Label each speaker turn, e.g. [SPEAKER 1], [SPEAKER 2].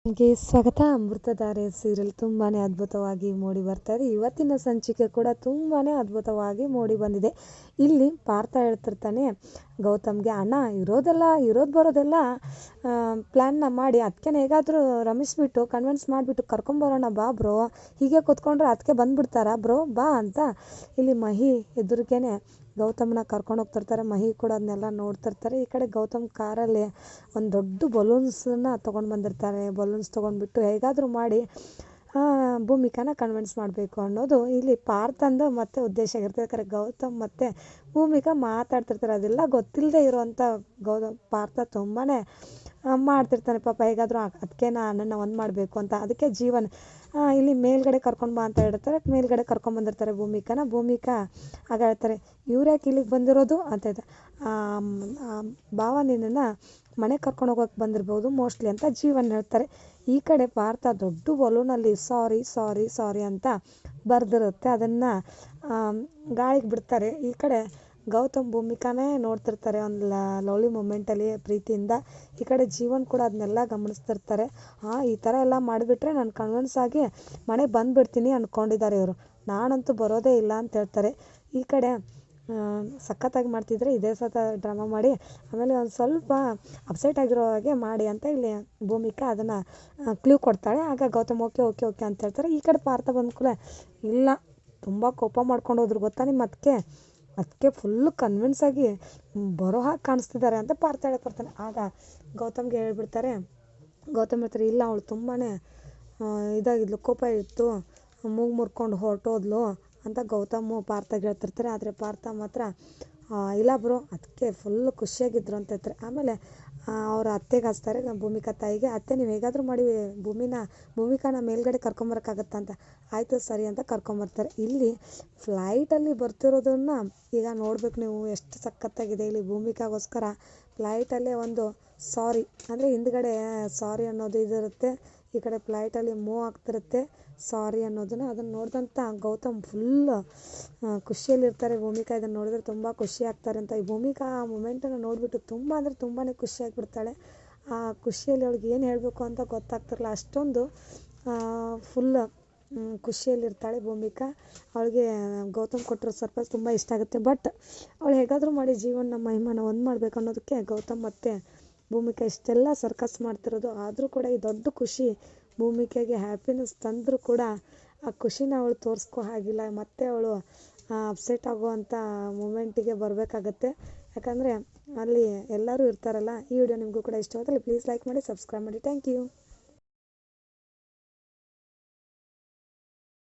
[SPEAKER 1] ಗೆ ಸ್ವಾಗತ. ಅಮೃತಧಾರೆ ಸೀರಿಯಲ್ ತುಂಬಾನೇ ಅದ್ಭುತವಾಗಿ ಮೂಡಿ ಬರ್ತಾ ಇದೆ. ಇವತ್ತಿನ ಸಂಚಿಕೆ ಕೂಡ ತುಂಬಾನೇ ಅದ್ಭುತವಾಗಿ ಮೂಡಿ ಬಂದಿದೆ. ಇಲ್ಲಿ ಪಾರ್ಥ ಹೇಳ್ತಿರ್ತಾನೆ ಗೌತಮ್ಗೆ, ಅಣ್ಣ ಇರೋದು ಬರೋದೆಲ್ಲ ಪ್ಲ್ಯಾನ್ನ ಮಾಡಿ ಅದಕ್ಕೆ ಹೇಗಾದರೂ ರಮಿಸ್ಬಿಟ್ಟು ಕನ್ವಿನ್ಸ್ ಮಾಡಿಬಿಟ್ಟು ಕರ್ಕೊಂಬರೋಣ ಬಾ ಬ್ರೋ, ಹೀಗೆ ಕೂತ್ಕೊಂಡ್ರೆ ಅದಕ್ಕೆ ಬಂದುಬಿಡ್ತಾರಾ ಬ್ರೋ ಬಾ ಅಂತ ಇಲ್ಲಿ ಮಹಿ ಎದುರಿಗೇನೆ ಗೌತಮ್ನ ಕರ್ಕೊಂಡು ಹೋಗ್ತಿರ್ತಾರೆ. ಮಹಿ ಕೂಡ ಅದನ್ನೆಲ್ಲ ನೋಡ್ತಿರ್ತಾರೆ. ಈ ಕಡೆ ಗೌತಮ್ ಕಾರಲ್ಲಿ ಒಂದು ದೊಡ್ಡ ಬಲೂನ್ಸನ್ನ ತೊಗೊಂಡು ಬಂದಿರ್ತಾರೆ. ಬಲೂನ್ಸ್ ತೊಗೊಂಡ್ಬಿಟ್ಟು ಹೇಗಾದರೂ ಮಾಡಿ ಭೂಮಿಕಾನ ಕನ್ವಿನ್ಸ್ ಮಾಡಬೇಕು ಅನ್ನೋದು ಇಲ್ಲಿ ಪಾರ್ಥಂದು ಮತ್ತೆ ಉದ್ದೇಶ ಆಗಿರ್ತದೆ. ಯಾಕಂದರೆ ಗೌತಮ್ ಮತ್ತು ಭೂಮಿಕಾ ಮಾತಾಡ್ತಿರ್ತಾರೆ. ಅದೆಲ್ಲ ಗೊತ್ತಿಲ್ಲದೆ ಇರೋವಂಥ ಪಾರ್ಥ ತುಂಬಾ ಮಾಡ್ತಿರ್ತಾನೆ ಪಾಪ. ಹೇಗಾದರೂ ಅದಕ್ಕೆ ನನ್ನನ್ನು ಒಂದು ಮಾಡಬೇಕು ಅಂತ. ಅದಕ್ಕೆ ಜೀವನ್ ಇಲ್ಲಿ ಮೇಲ್ಗಡೆ ಕರ್ಕೊಂಡು ಬಾ ಅಂತ ಹೇಳ್ತಾರೆ. ಮೇಲ್ಗಡೆ ಕರ್ಕೊಂಬಂದಿರ್ತಾರೆ ಭೂಮಿಕಾ ಆಗ ಹೇಳ್ತಾರೆ, ಇವ್ರ್ಯಾಕೆ ಇಲ್ಲಿಗೆ ಬಂದಿರೋದು ಅಂತ ಹೇಳ್ತಾರೆ. ಭಾವ ನಿನ್ನನ್ನು ಮನೆಗೆ ಕರ್ಕೊಂಡು ಹೋಗೋಕೆ ಬಂದಿರ್ಬೋದು ಮೋಸ್ಟ್ಲಿ ಅಂತ ಜೀವನ್ ಹೇಳ್ತಾರೆ. ಈ ಕಡೆ ಪಾರ್ಥ ದೊಡ್ಡ ಬಲೂನಲ್ಲಿ ಸಾರಿ ಅಂತ ಬರೆದಿರುತ್ತೆ. ಅದನ್ನು ಗಾಳಿಗೆ ಬಿಡ್ತಾರೆ. ಈ ಕಡೆ ಗೌತಮ್ ಭೂಮಿಕಾನೇ ನೋಡ್ತಿರ್ತಾರೆ ಒಂದು ಲವ್ಲಿ ಮೂಮೆಂಟಲ್ಲಿ ಪ್ರೀತಿಯಿಂದ. ಈ ಕಡೆ ಜೀವನ್ ಕೂಡ ಅದನ್ನೆಲ್ಲ ಗಮನಿಸ್ತಿರ್ತಾರೆ. ಈ ಥರ ಎಲ್ಲ ಮಾಡಿಬಿಟ್ರೆ ನಾನು ಕನ್ವಿನ್ಸ್ ಆಗಿ ಮನೆಗೆ ಬಂದುಬಿಡ್ತೀನಿ ಅಂದ್ಕೊಂಡಿದ್ದಾರೆ ಇವರು, ನಾನಂತೂ ಬರೋದೇ ಇಲ್ಲ ಅಂತ ಹೇಳ್ತಾರೆ. ಈ ಕಡೆ ಸಖತ್ತಾಗಿ ಮಾಡ್ತಿದ್ರೆ ಇದೇ ಸತ ಡ್ರಾಮಾ ಮಾಡಿ ಆಮೇಲೆ ಒಂದು ಸ್ವಲ್ಪ ಅಪ್ಸೆಟ್ ಆಗಿರೋ ಹಾಗೆ ಮಾಡಿ ಅಂತ ಇಲ್ಲಿ ಭೂಮಿಕಾ ಅದನ್ನು ಕ್ಲೂ ಕೊಡ್ತಾಳೆ. ಆಗ ಗೌತಮ್ ಓಕೆ ಅಂತ ಹೇಳ್ತಾರೆ. ಈ ಕಡೆ ಪಾರ್ಥ ಬಂದ ಕೂಡಲೇ, ಇಲ್ಲ ತುಂಬ ಕೋಪ ಮಾಡ್ಕೊಂಡು ಹೋದ್ರು ಗೊತ್ತಾ ನಿಮ್ಮ ಅದಕ್ಕೆ ಫುಲ್ಲು ಕನ್ವಿನ್ಸ್ ಆಗಿ ಬರೋ ಹಾಗೆ ಕಾಣಿಸ್ತಿದ್ದಾರೆ ಅಂತ ಪಾರ್ಥ ಹೇಳಕ್ಕೆ ಬರ್ತಾನೆ. ಆಗ ಗೌತಮ್ಗೆ ಹೇಳ್ಬಿಡ್ತಾರೆ. ಗೌತಮ್ ಹೇಳ್ತಾರೆ, ಇಲ್ಲ ಅವಳು ತುಂಬಾ ಇದಾಗಿದ್ಲು, ಕೋಪ ಇತ್ತು, ಮೂಗು ಮುರ್ಕೊಂಡು ಹೊರಟೋದ್ಲು ಅಂತ ಗೌತಮ್ ಪಾರ್ಥಗೆ ಹೇಳ್ತಿರ್ತಾರೆ. ಆದರೆ ಪಾರ್ಥ ಮಾತ್ರ ಇಲ್ಲ ಬ್ರೋ ಅದಕ್ಕೆ ಫುಲ್ಲು ಖುಷಿಯಾಗಿದ್ರು ಅಂತ ಹೇಳ್ತಾರೆ. ಆಮೇಲೆ ಅವ್ರ ಅತ್ತೆಗೆ ಹಚ್ತಾರೆ, ಭೂಮಿಕಾ ತಾಯಿಗೆ, ಅತ್ತೆ ನೀವು ಹೇಗಾದರೂ ಮಾಡಿ ಭೂಮಿಕಾನ ಮೇಲ್ಗಡೆ ಕರ್ಕೊಂಬರೋಕ್ಕಾಗತ್ತಾ ಅಂತ. ಆಯಿತು ಸರಿ ಅಂತ ಕರ್ಕೊಂಬರ್ತಾರೆ. ಇಲ್ಲಿ ಫ್ಲೈಟಲ್ಲಿ ಬರ್ತಿರೋದನ್ನು ಈಗ ನೋಡ್ಬೇಕು ನೀವು, ಎಷ್ಟು ಸಖತ್ತಾಗಿದೆ. ಇಲ್ಲಿ ಭೂಮಿಕಾಗೋಸ್ಕರ ಫ್ಲೈಟಲ್ಲೇ ಒಂದು ಸಾರಿ ಅಂದರೆ ಹಿಂದ್ಗಡೆ ಸಾರಿ ಅನ್ನೋದು ಇದಿರುತ್ತೆ, ಈ ಕಡೆ ಫ್ಲೈಟಲ್ಲಿ ಮೂವ್ ಆಗ್ತಿರುತ್ತೆ ಸಾರಿ ಅನ್ನೋದನ್ನು. ಅದನ್ನು ನೋಡಿದಂಥ ಗೌತಮ್ ಫುಲ್ಲು ಖುಷಿಯಲ್ಲಿರ್ತಾರೆ. ಭೂಮಿಕಾ ಇದನ್ನು ನೋಡಿದ್ರೆ ತುಂಬ ಖುಷಿ ಆಗ್ತಾರೆ ಅಂತ. ಈ ಭೂಮಿಕಾ ಆ ಮೂಮೆಂಟನ್ನು ನೋಡಿಬಿಟ್ಟು ತುಂಬ ಅಂದರೆ ತುಂಬಾ ಖುಷಿಯಾಗಿಬಿಡ್ತಾಳೆ. ಆ ಖುಷಿಯಲ್ಲಿ ಅವಳಿಗೆ ಏನು ಹೇಳಬೇಕು ಅಂತ ಗೊತ್ತಾಗ್ತಿರಲ್ಲ, ಅಷ್ಟೊಂದು ಫುಲ್ ಖುಷಿಯಲ್ಲಿರ್ತಾಳೆ ಭೂಮಿಕಾ. ಅವಳಿಗೆ ಗೌತಮ್ ಕೊಟ್ಟಿರೋ ಸರ್ಪ್ರೈಸ್ ತುಂಬ ಇಷ್ಟ ಆಗುತ್ತೆ. ಬಟ್ ಅವಳು ಹೇಗಾದರೂ ಮಾಡಿ ಜೀವನ ಮಹಿಮನ ಒಂದು ಮಾಡಬೇಕು ಅನ್ನೋದಕ್ಕೆ ಗೌತಮ್ ಮತ್ತು ಭೂಮಿಕಾ ಇಷ್ಟೆಲ್ಲ ಸರ್ಕಸ್ ಮಾಡ್ತಿರೋದು. ಆದರೂ ಕೂಡ ಈ ದೊಡ್ಡ ಖುಷಿ ಭೂಮಿಕೆಗೆ ಹ್ಯಾಪಿನೆಸ್ ತಂದರೂ ಕೂಡ ಆ ಖುಷಿನ ಅವಳು ತೋರಿಸ್ಕೋ ಹಾಗಿಲ್ಲ. ಮತ್ತೆ ಅವಳು ಅಪ್ಸೆಟ್ ಆಗುವಂಥ ಮೂಮೆಂಟಿಗೆ ಬರಬೇಕಾಗತ್ತೆ. ಯಾಕಂದರೆ ಅಲ್ಲಿ ಎಲ್ಲರೂ ಇರ್ತಾರಲ್ಲ. ಈ ವಿಡಿಯೋ ನಿಮಗೂ ಕೂಡ ಇಷ್ಟವಾದಲ್ಲಿ ಪ್ಲೀಸ್ ಲೈಕ್ ಮಾಡಿ, ಸಬ್ಸ್ಕ್ರೈಬ್ ಮಾಡಿ. Thank you.